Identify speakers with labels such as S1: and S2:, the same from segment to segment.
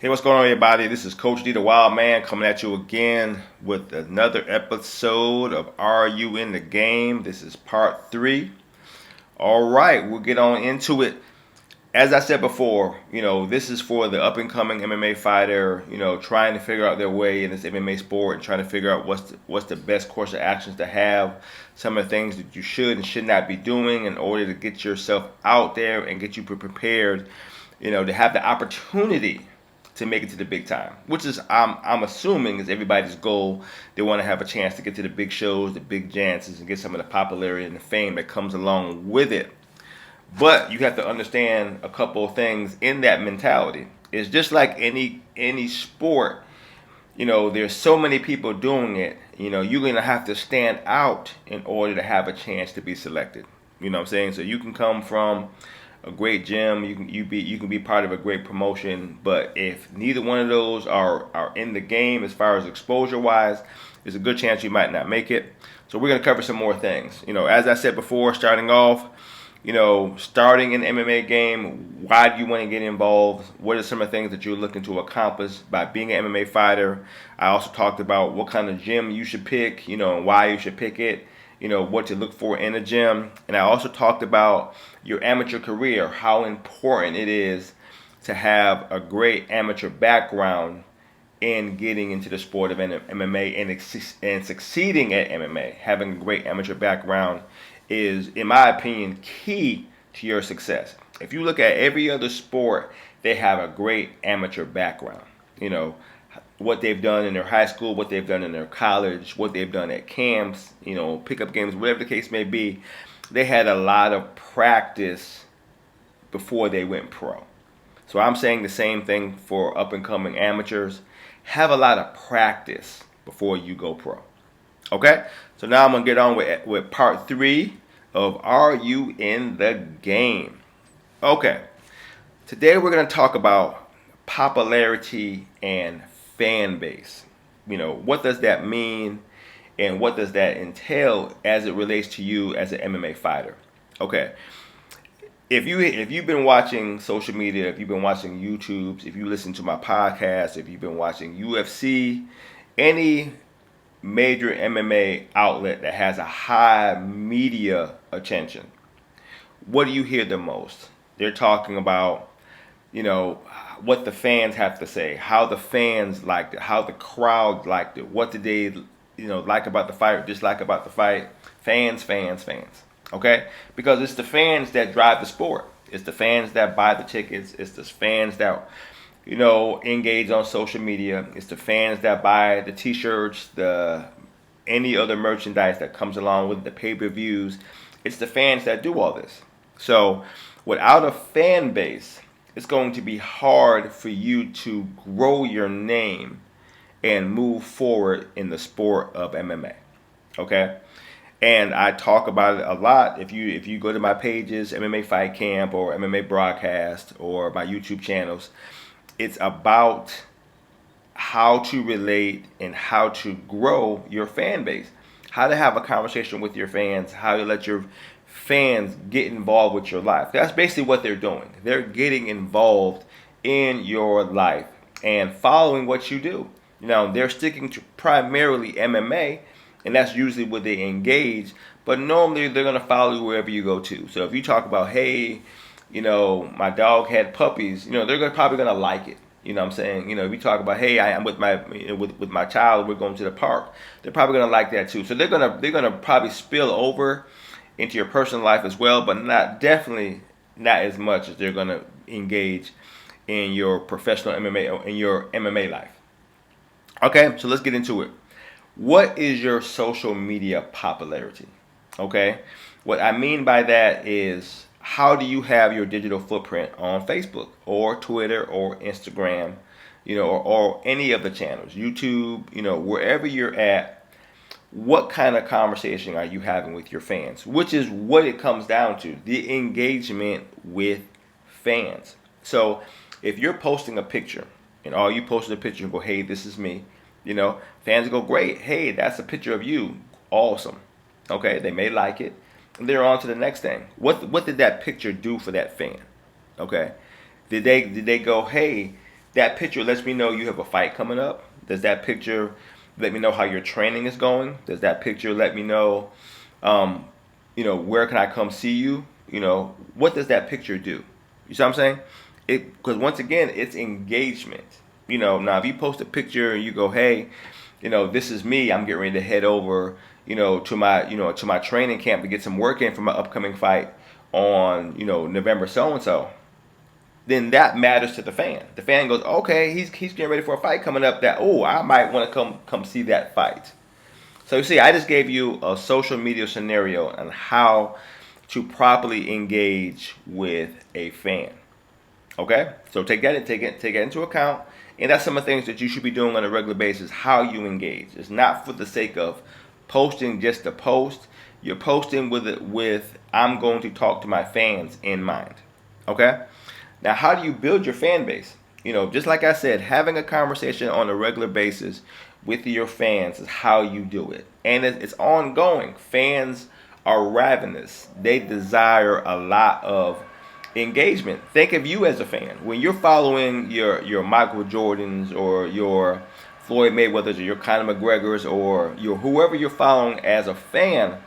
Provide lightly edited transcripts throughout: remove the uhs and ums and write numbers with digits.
S1: Hey, what's going on, everybody? This is Coach D, the Wild Man, coming at you again with another episode of Are You in the Game? This is part 3. All right, we'll get on into it. As I said before, this is for the up-and-coming MMA fighter, trying to figure out their way in this MMA sport and trying to figure out what's the best course of actions to have, some of the things that you should and should not be doing in order to get yourself out there and get you prepared, to have the opportunity to make it to the big time, which is I'm assuming is everybody's goal. They want to have a chance to get to the big shows, the big chances, and get some of the popularity and the fame that comes along with it. But you have to understand a couple of things in that mentality. It's just like any sport. There's so many people doing it. You're gonna have to stand out in order to have a chance to be selected. You know what I'm saying? So you can come from a great gym, you can be part of a great promotion, but if neither one of those are in the game as far as exposure wise, there's a good chance you might not make it. So we're gonna cover some more things. As I said before, starting off, starting an MMA game, why do you want to get involved? What are some of the things that you're looking to accomplish by being an MMA fighter? I also talked about what kind of gym you should pick, and why you should pick it, what to look for in a gym. And I also talked about your amateur career, how important it is to have a great amateur background in getting into the sport of MMA and succeeding at MMA. Having a great amateur background is, in my opinion, key to your success. If you look at every other sport, they have a great amateur background. What they've done in their high school, what they've done in their college, what they've done at camps, pickup games, whatever the case may be. They had a lot of practice before they went pro. So I'm saying the same thing for up-and-coming amateurs. Have a lot of practice before you go pro. Okay? So now I'm going to get on with part 3 of Are You in the Game? Okay. Today we're going to talk about popularity and fan base. What does that mean and what does that entail as it relates to you as an MMA fighter? Okay. If you've been watching social media, if you've been watching YouTubes, if you listen to my podcast, if you've been watching UFC, any major MMA outlet that has a high media attention, what do you hear the most? They're talking about, what the fans have to say, how the fans liked it, how the crowd liked it, what did they, like about the fight or dislike about the fight. Fans. Okay? Because it's the fans that drive the sport. It's the fans that buy the tickets. It's the fans that engage on social media. It's the fans that buy the t-shirts, any other merchandise that comes along with the pay-per-views. It's the fans that do all this. So without a fan base, it's going to be hard for you to grow your name and move forward in the sport of MMA. Okay? And I talk about it a lot. If you go to my pages, MMA Fight Camp or MMA Broadcast or my YouTube channels, it's about how to relate and how to grow your fan base. How to have a conversation with your fans, how to let your fans get involved with your life. That's basically what they're doing. They're getting involved in your life and following what you do. They're sticking to primarily MMA, and that's usually what they engage, but normally they're going to follow you wherever you go to. So if you talk about, hey, my dog had puppies, they're probably going to like it. You know what I'm saying? If you talk about, hey, I'm with my with my child, we're going to the park, they're probably going to like that too. So they're gonna probably spill over into your personal life as well, but definitely not as much as they're going to engage in your professional MMA, in your MMA life. Okay, so let's get into it. What is your social media popularity? Okay, what I mean by that is, how do you have your digital footprint on Facebook or Twitter or Instagram, or any of the channels, YouTube, wherever you're at? What kind of conversation are you having with your fans? Which is what it comes down to, the engagement with fans. So if you're posting a picture and all you posted a picture and go, hey, this is me, fans go, great, hey, that's a picture of you, awesome. Okay, they may like it, and they're on to the next thing. What did that picture do for that fan? Okay, did they go, hey, That picture lets me know you have a fight coming up? Does that picture let me know how your training is going? Does that picture let me know, um, where can I come see you? What does that picture do? You see what I'm saying? Because once again, it's engagement. Now if you post a picture and you go, hey, this is me. I'm getting ready to head over, to my training camp to get some work in for my upcoming fight on, November so and so. Then that matters to the fan. The fan goes, okay, he's getting ready for a fight coming up. I might want to come see that fight. So you see, I just gave you a social media scenario on how to properly engage with a fan. Okay, so take that into account, and that's some of the things that you should be doing on a regular basis. How you engage. It's not for the sake of posting just to post. You're posting with I'm going to talk to my fans in mind. Okay. Now, how do you build your fan base? Just like I said, having a conversation on a regular basis with your fans is how you do it. And it's ongoing. Fans are ravenous. They desire a lot of engagement. Think of you as a fan. When you're following your Michael Jordans or your Floyd Mayweathers or your Conor McGregors or your whoever you're following as a fan,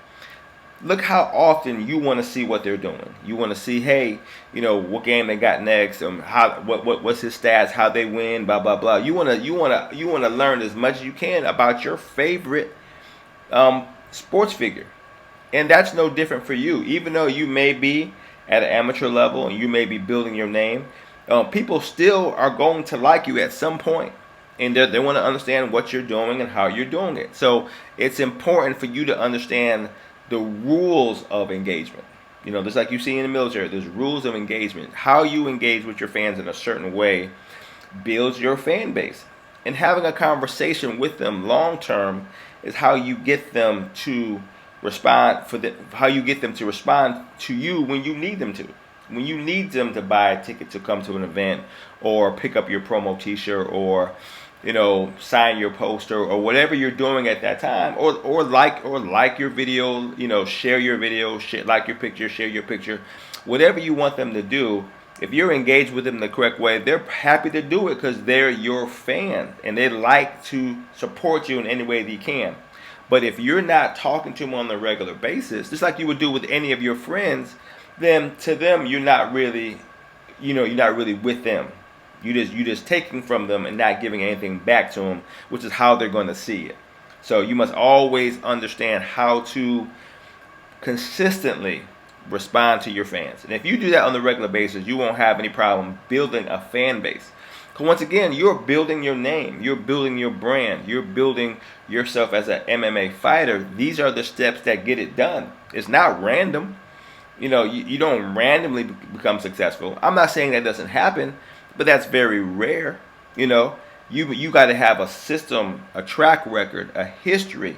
S1: look how often you want to see what they're doing. You want to see, hey, what game they got next, what's his stats, how they win, blah blah blah. You want to learn as much as you can about your favorite sports figure, and that's no different for you. Even though you may be at an amateur level and you may be building your name, people still are going to like you at some point, and they want to understand what you're doing and how you're doing it. So it's important for you to understand the rules of engagement. Just like you see in the military, there's rules of engagement. How you engage with your fans in a certain way builds your fan base. And having a conversation with them long term is how you get them to respond how you get them to respond to you when you need them to. When you need them to buy a ticket to come to an event or pick up your promo t-shirt or sign your poster or whatever you're doing at that time, or like your video, share your video, like your picture, share your picture, whatever you want them to do. If you're engaged with them the correct way, they're happy to do it because they're your fan and they like to support you in any way they can. But if you're not talking to them on a regular basis, just like you would do with any of your friends, then to them you're not really with them. You just taking from them and not giving anything back to them, which is how they're going to see it. So you must always understand how to consistently respond to your fans. And if you do that on a regular basis, you won't have any problem building a fan base. Because once again, you're building your name, you're building your brand, you're building yourself as an MMA fighter. These are the steps that get it done. It's not random. You don't randomly become successful. I'm not saying that doesn't happen, but that's very rare. You got to have a system, a track record, a history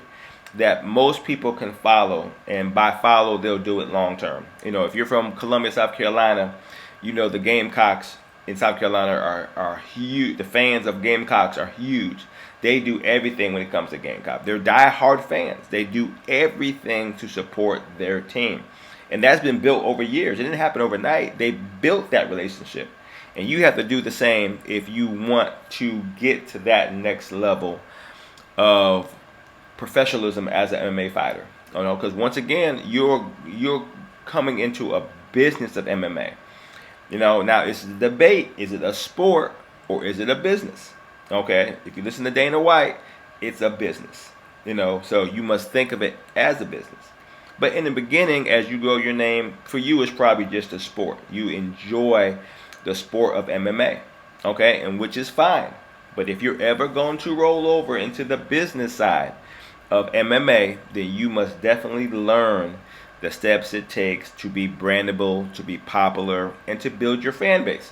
S1: that most people can follow, and by follow, they'll do it long term. If you're from Columbia, South Carolina, the Gamecocks in South Carolina are huge. The fans of Gamecocks are huge. They do everything when it comes to Gamecock. They're die-hard fans. They do everything to support their team. And that's been built over years. It didn't happen overnight. They built that relationship. And you have to do the same if you want to get to that next level of professionalism as an MMA fighter. Because once again, you're coming into a business of MMA. Now it's a debate. Is it a sport or is it a business? Okay, if you listen to Dana White, it's a business. So you must think of it as a business. But in the beginning, as you grow your name, for you it's probably just a sport. You enjoy the sport of MMA, okay, and which is fine. But if you're ever going to roll over into the business side of MMA, then you must definitely learn the steps it takes to be brandable, to be popular, and to build your fan base.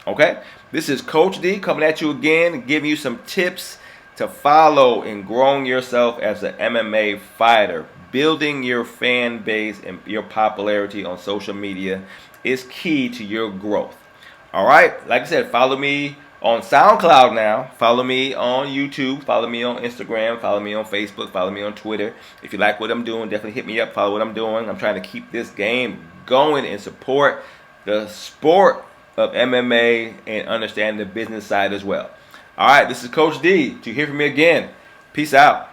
S1: Okay, this is Coach D coming at you again, giving you some tips to follow in growing yourself as an MMA fighter. Building your fan base and your popularity on social media is key to your growth. All right, like I said, follow me on SoundCloud now. Follow me on YouTube. Follow me on Instagram. Follow me on Facebook. Follow me on Twitter. If you like what I'm doing, definitely hit me up. Follow what I'm doing. I'm trying to keep this game going and support the sport of MMA and understand the business side as well. All right, this is Coach D. To hear from me again, peace out.